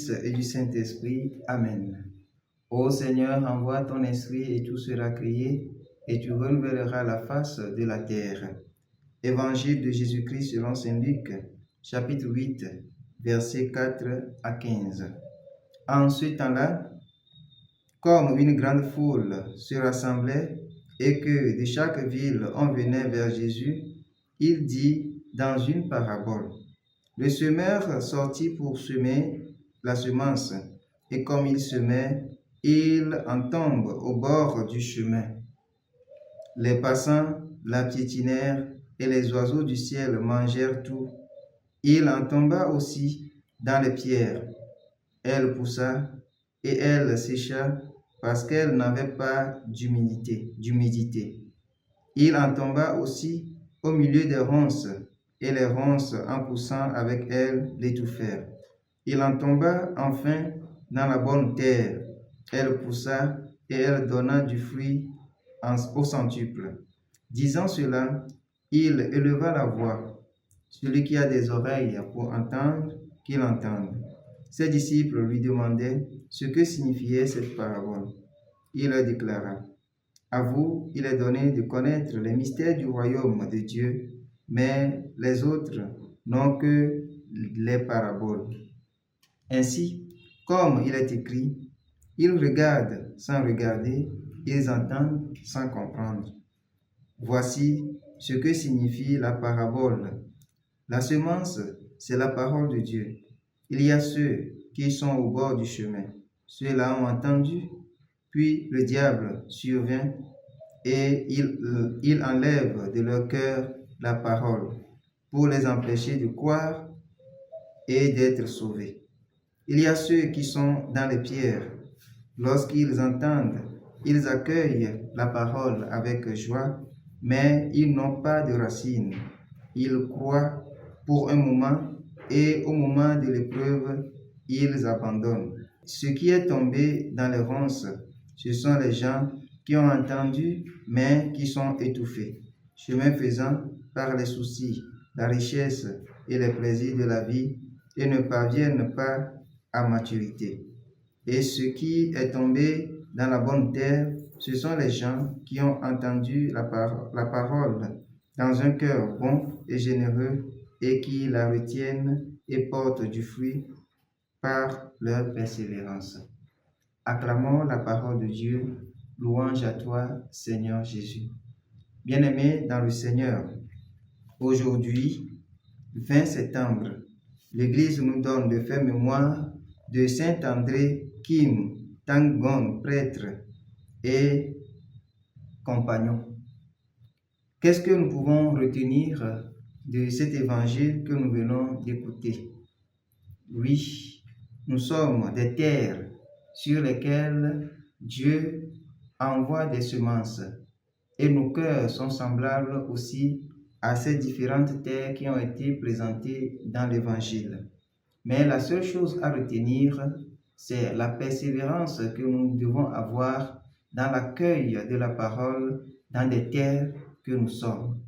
Fils et du Saint-Esprit. Amen. Ô Seigneur, envoie ton esprit et tout sera créé, et tu renouvelleras la face de la terre. Évangile de Jésus-Christ selon saint Luc, chapitre 8, versets 4 à 15. En ce temps-là, comme une grande foule se rassemblait et que de chaque ville on venait vers Jésus, il dit dans une parabole: Le semeur sortit pour semer la semence, et comme il semait, il en tombe au bord du chemin. Les passants la piétinèrent, et les oiseaux du ciel mangèrent tout. Il en tomba aussi dans les pierres. Elle poussa, et elle sécha, parce qu'elle n'avait pas d'humidité. Il en tomba aussi au milieu des ronces, et les ronces, en poussant avec elle, l'étouffèrent. Il en tomba enfin dans la bonne terre. Elle poussa, et elle donna du fruit au centuple. Disant cela, il éleva la voix. Celui qui a des oreilles pour entendre, qu'il entende. Ses disciples lui demandaient ce que signifiait cette parabole. Il leur déclara: À vous, il est donné de connaître les mystères du royaume de Dieu, mais les autres n'ont que les paraboles. Ainsi, comme il est écrit, ils regardent sans regarder, ils entendent sans comprendre. Voici ce que signifie la parabole. La semence, c'est la parole de Dieu. Il y a ceux qui sont au bord du chemin. Ceux-là ont entendu, puis le diable survient et il enlève de leur cœur la parole pour les empêcher de croire et d'être sauvés. Il y a ceux qui sont dans les pierres. Lorsqu'ils entendent, ils accueillent la parole avec joie, mais ils n'ont pas de racines. Ils croient pour un moment et au moment de l'épreuve, ils abandonnent. Ce qui est tombé dans les ronces, ce sont les gens qui ont entendu, mais qui sont étouffés. Chemin faisant, par les soucis, la richesse et les plaisirs de la vie, et ne parviennent pas à maturité. Et ce qui est tombé dans la bonne terre, ce sont les gens qui ont entendu la parole dans un cœur bon et généreux et qui la retiennent et portent du fruit par leur persévérance. Acclamons la parole de Dieu. Louange à toi, Seigneur Jésus. Bien-aimés dans le Seigneur, aujourd'hui, 20 septembre, l'Église nous donne de faire mémoire de Saint André Kim Tanggon, prêtre et compagnon. Qu'est-ce que nous pouvons retenir de cet évangile que nous venons d'écouter? Oui, nous sommes des terres sur lesquelles Dieu envoie des semences et nos cœurs sont semblables aussi à ces différentes terres qui ont été présentées dans l'évangile. Mais la seule chose à retenir, c'est la persévérance que nous devons avoir dans l'accueil de la parole dans des terres que nous sommes.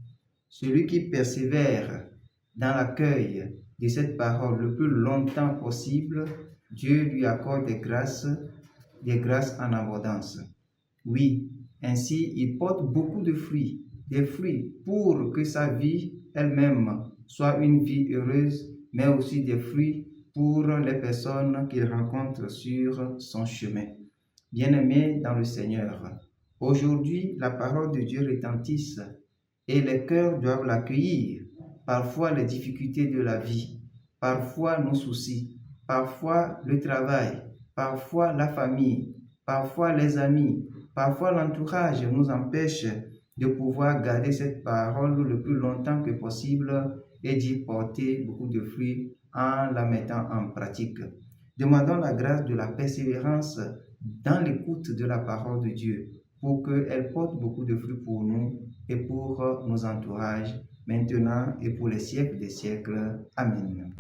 Celui qui persévère dans l'accueil de cette parole le plus longtemps possible, Dieu lui accorde des grâces en abondance. Oui, ainsi il porte beaucoup de fruits, des fruits pour que sa vie elle-même soit une vie heureuse, mais aussi des fruits pour les personnes qu'il rencontre sur son chemin. Bien-aimés dans le Seigneur, aujourd'hui la parole de Dieu retentisse et les cœurs doivent l'accueillir. Parfois les difficultés de la vie, parfois nos soucis, parfois le travail, parfois la famille, parfois les amis, parfois l'entourage nous empêche de pouvoir garder cette parole le plus longtemps que possible et d'y porter beaucoup de fruits en la mettant en pratique. Demandons la grâce de la persévérance dans l'écoute de la parole de Dieu pour qu'elle porte beaucoup de fruits pour nous et pour nos entourages, maintenant et pour les siècles des siècles. Amen.